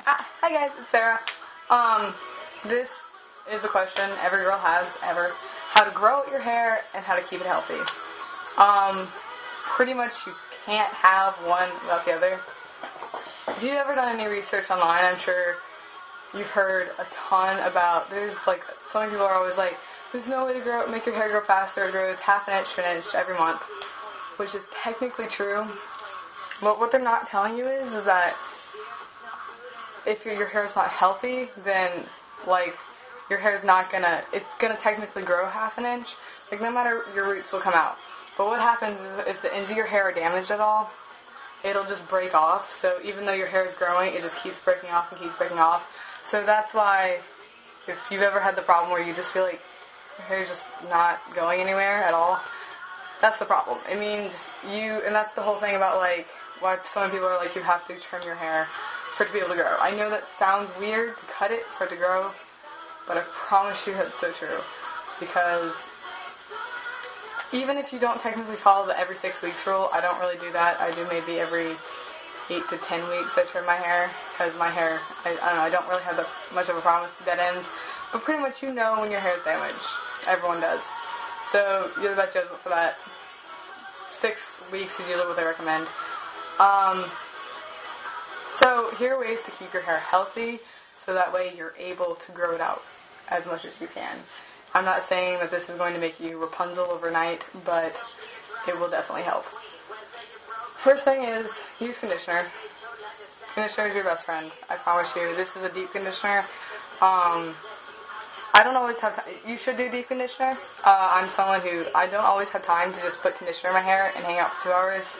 Hi guys, it's Sarah. This is a question every girl has ever. How to grow out your hair and how to keep it healthy. Pretty much you can't have one without the other. If you've ever done any research online, I'm sure you've heard a ton about, so many people are always like, there's no way to make your hair grow faster. It grows half an inch to an inch every month, which is technically true. But what they're not telling you is that if your hair is not healthy, then your hair is not it's gonna technically grow half an inch. No matter, your roots will come out. But what happens is if the ends of your hair are damaged at all, it'll just break off. So even though your hair is growing, it just keeps breaking off and keeps breaking off. So that's why if you've ever had the problem where you just feel like your hair is just not going anywhere at all, that's the problem. It means and that's the whole thing about why some people are like, you have to trim your hair for it to be able to grow. I know that sounds weird to cut it for it to grow, but I promise you that's so true. Because even if you don't technically follow the every 6 weeks rule, I don't really do that. I do maybe every 8 to 10 weeks I trim my hair, because my hair, I don't know, I don't really have much of a problem with dead ends. But pretty much when your hair is damaged. Everyone does. So you're the best judgment for that. 6 weeks is usually what they recommend. So here are ways to keep your hair healthy, so that way you're able to grow it out as much as you can. I'm not saying that this is going to make you Rapunzel overnight, but it will definitely help. First thing is, use conditioner. Conditioner is your best friend. I promise you. This is a deep conditioner. I don't always have time. You should do deep conditioner. I'm someone who, I don't always have time to just put conditioner in my hair and hang out for 2 hours.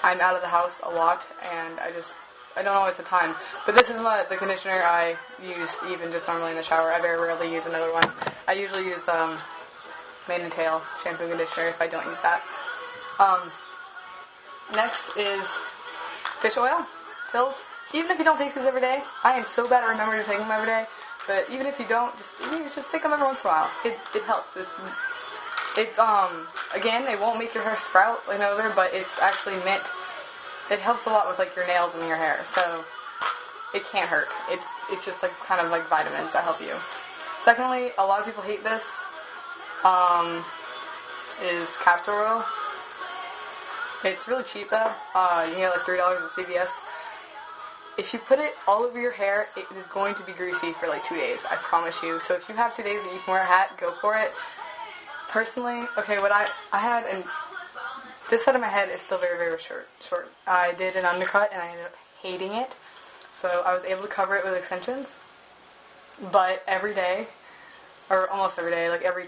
I'm out of the house a lot, and I don't always have time. But this is the conditioner I use even just normally in the shower. I very rarely use another one. I usually use Mane and Tail shampoo and conditioner if I don't use that. Next is fish oil, pills. Even if you don't take these every day, I am so bad at remembering to take them every day. But even if you don't, just take them every once in a while. It helps. It's again, it won't make your hair sprout like another, but it's actually meant. It helps a lot with your nails and your hair, so it can't hurt. It's just kind of like vitamins that help you. Secondly, a lot of people hate this. Is castor oil. It's really cheap though. You can get $3 at CVS. If you put it all over your hair, it is going to be greasy for 2 days. I promise you. So if you have 2 days that you can wear a hat, go for it. Personally, what I had, and this side of my head is still very, very short. I did an undercut and I ended up hating it. So I was able to cover it with extensions. But every day, or almost every day, every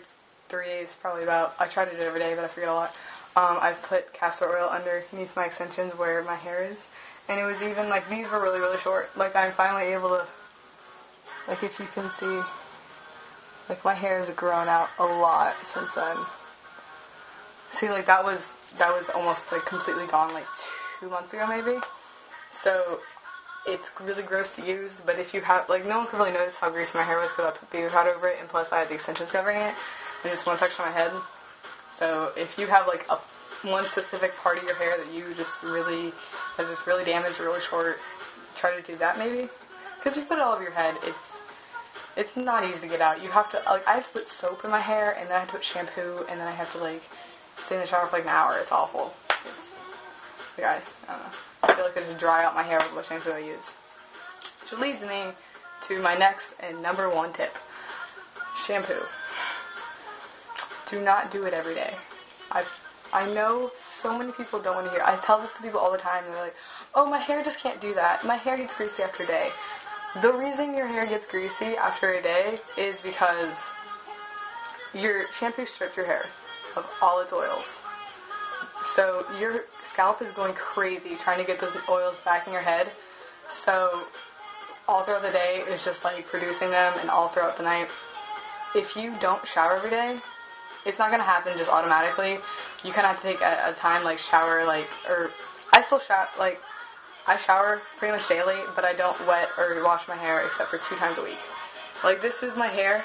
3 days probably about, I try to do it every day, but I forget a lot. I put castor oil underneath my extensions where my hair is. And it was even, these were really, really short. I'm finally able to, if you can see, my hair has grown out a lot since then. See, that was almost, completely gone, 2 months ago, maybe. So, it's really gross to use, but if you have, no one could really notice how greasy my hair was because I put baby powder over it, and plus I had the extensions covering it, and just one section of my head. So, if you have, one specific part of your hair that you just really damaged, really short, try to do that, maybe. Because if you put it all over your head, it's not easy to get out. You have to, I have to put soap in my hair, and then I have to put shampoo, and then I have to, stay in the shower for an hour. It's awful. I don't know. I feel like I just dry out my hair with what shampoo I use. Which leads me to my next and number one tip. Shampoo. Do not do it every day. I know so many people don't want to hear. I tell this to people all the time, and they're like, oh, my hair just can't do that. My hair gets greasy after a day. The reason your hair gets greasy after a day is because your shampoo stripped your hair of all its oils. So your scalp is going crazy trying to get those oils back in your head. So all throughout the day is just producing them, and all throughout the night. If you don't shower every day, it's not going to happen just automatically. You kind of have to take a time, shower, or I still shower, I shower pretty much daily, but I don't wet or wash my hair except for 2 times a week. This is my hair.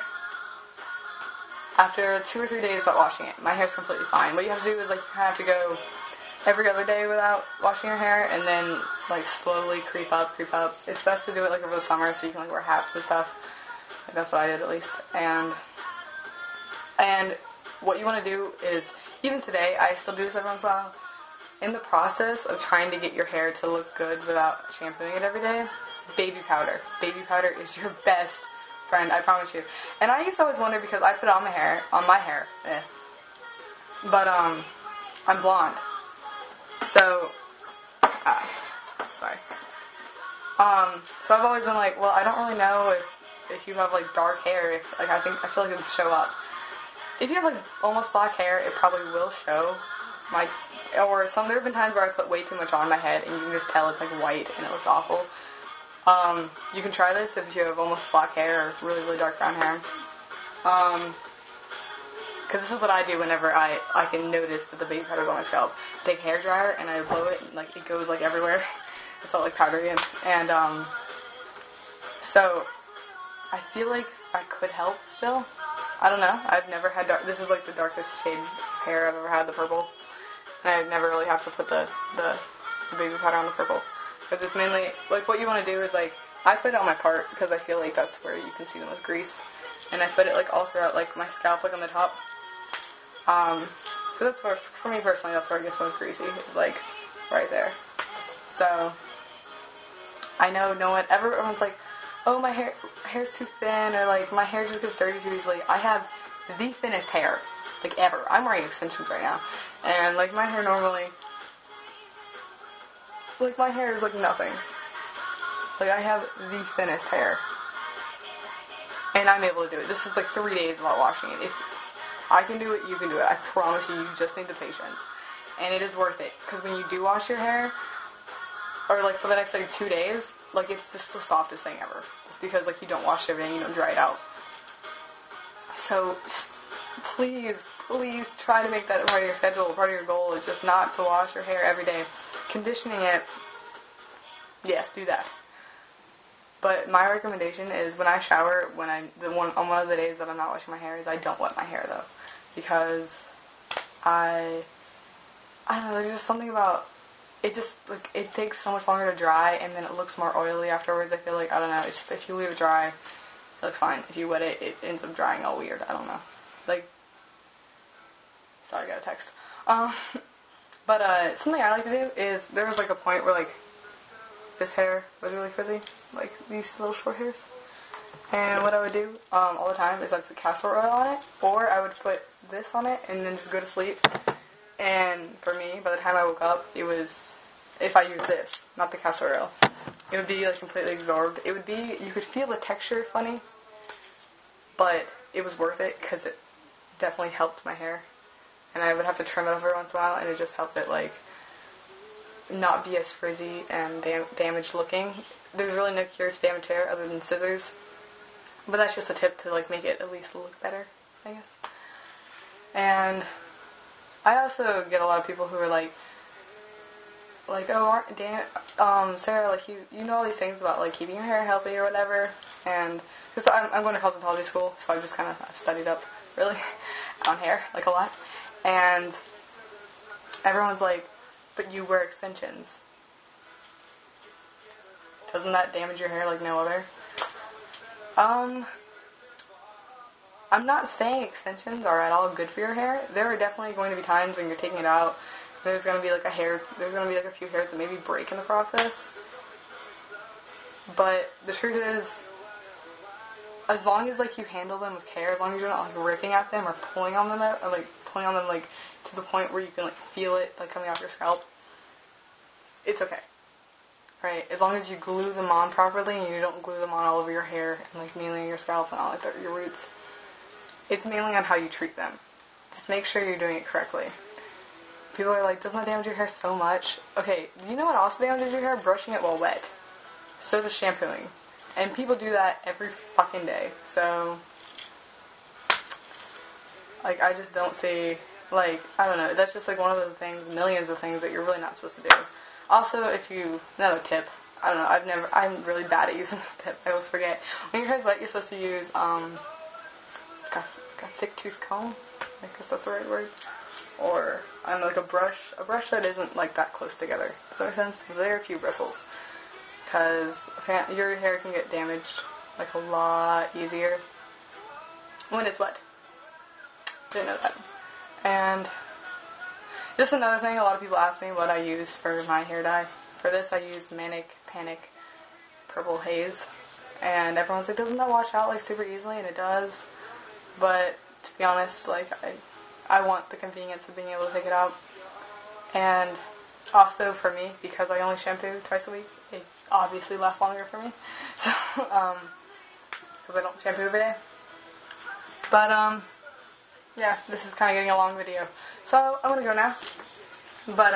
After 2 or 3 days without washing it, my hair's completely fine. What you have to do is, you kind of have to go every other day without washing your hair, and then like slowly creep up. It's best to do it like over the summer so you can like wear hats and stuff. Like, that's what I did at least. And what you want to do is, even today, I still do this every once in a while. In the process of trying to get your hair to look good without shampooing it every day, baby powder. Baby powder is your best friend, I promise you. And I used to always wonder because I put it on my hair, but I'm blonde. So, sorry. So I've always been like, well, I don't really know if you have like dark hair. If like I feel like it would show up. If you have like almost black hair, it probably will show. There have been times where I put way too much on my head and you can just tell it's like white and it looks awful. You can try this if you have almost black hair or really, really dark brown hair. Because this is what I do whenever I can notice that the baby powder's on my scalp. Take a hair dryer and I blow it and like it goes like everywhere. It's all like powdery and so I feel like I could help still. I don't know. I've never had this is like the darkest shade of hair I've ever had, the purple. And I never really have to put the baby powder on the purple. Because it's mainly, like, what you want to do is, like, I put it on my part because I feel like that's where you can see the most grease. And I put it, like, all throughout, like, my scalp, like, on the top. So that's where, for me personally, that's where it gets most greasy. It's, like, right there. So, I know everyone's like, oh, my hair's too thin, or, like, my hair just gets dirty too easily. I have the thinnest hair, like, ever. I'm wearing extensions right now. And, like, my hair normally, like, my hair is, like, nothing. Like, I have the thinnest hair. And I'm able to do it. This is, like, 3 days without washing it. If I can do it, you can do it. I promise you just need the patience. And it is worth it. Because when you do wash your hair, or, like, for the next, like, 2 days, like, it's just the softest thing ever. Just because, like, you don't wash everything, you don't dry it out. So, please try to make that part of your schedule. Part of your goal is just not to wash your hair every day. Conditioning it, yes, do that. But my recommendation is when I shower, on one of the days that I'm not washing my hair, is I don't wet my hair though, because I don't know. There's just something about it. Just like it takes so much longer to dry, and then it looks more oily afterwards. I feel like I don't know. It's just if you leave it dry, it looks fine. If you wet it, it ends up drying all weird. I don't know. Like, sorry, I got a text. But something I like to do is, there was like a point where like this hair was really frizzy, like these little short hairs. And what I would do all the time is I'd put castor oil on it, or I would put this on it and then just go to sleep. And for me, by the time I woke up, it was, if I used this, not the castor oil, it would be like completely absorbed. It would be, you could feel the texture funny, but it was worth it because it definitely helped my hair. And I would have to trim it every once in a while, and it just helped it, like, not be as frizzy and damaged looking. There's really no cure to damaged hair other than scissors. But that's just a tip to, like, make it at least look better, I guess. And I also get a lot of people who are like, oh, Sarah, like, you know all these things about, like, keeping your hair healthy or whatever. And, because I'm going to cosmetology school, so I've studied up, really, on hair, like, a lot. And everyone's like, but you wear extensions. Doesn't that damage your hair like no other? I'm not saying extensions are at all good for your hair. There are definitely going to be times when you're taking it out. There's going to be like a few hairs that maybe break in the process. But the truth is, as long as like you handle them with care, as long as you're not like ripping at them or pulling on them like to the point where you can like feel it like coming off your scalp, it's okay. Right? As long as you glue them on properly and you don't glue them on all over your hair and like mainly on your scalp and all like your roots. It's mainly on how you treat them. Just make sure you're doing it correctly. People are like, doesn't that damage your hair so much? Okay, you know what also damages your hair? Brushing it while wet. So does shampooing. And people do that every fucking day. So, like, I just don't see, like, I don't know. That's just, like, one of the things, millions of things that you're really not supposed to do. Also, another tip. I don't know, I'm really bad at using this tip. I always forget. When your hair's wet, you're supposed to use, like a thick tooth comb. I guess that's the right word. Or on like a brush that isn't like that close together. Does that make sense? Very few bristles, because your hair can get damaged like a lot easier when it's wet. Didn't know that. And just another thing, a lot of people ask me what I use for my hair dye. For this, I use Manic Panic Purple Haze, and everyone's like, doesn't that wash out like super easily? And it does, but to be honest, like I want the convenience of being able to take it out. And also for me, because I only shampoo twice a week, it obviously lasts longer for me. So, because I don't shampoo every day. But, yeah, this is kind of getting a long video. So, I'm going to go now. But,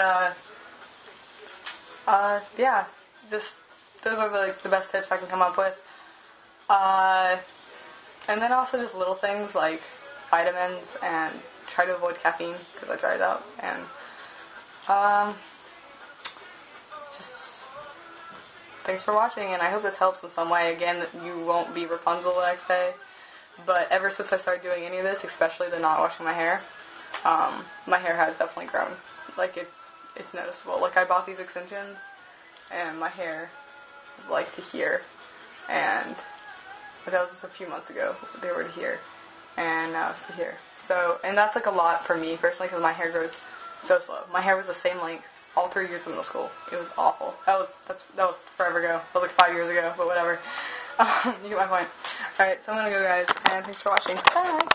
yeah, just, those are the best tips I can come up with. And then also just little things like vitamins, and try to avoid caffeine, because I tried that. And, just thanks for watching, and I hope this helps in some way. Again, that you won't be Rapunzel the next day. But ever since I started doing any of this, especially the not washing my hair has definitely grown. Like, it's noticeable. Like, I bought these extensions, and my hair was like to here, and that was just a few months ago. They were to here, and now it's to here. So, and that's like a lot for me personally, because my hair grows so slow. My hair was the same length all 3 years of middle school. It was awful. That was forever ago. That was like 5 years ago, but whatever. You get my point. Alright, so I'm gonna go, guys, and thanks for watching. Bye!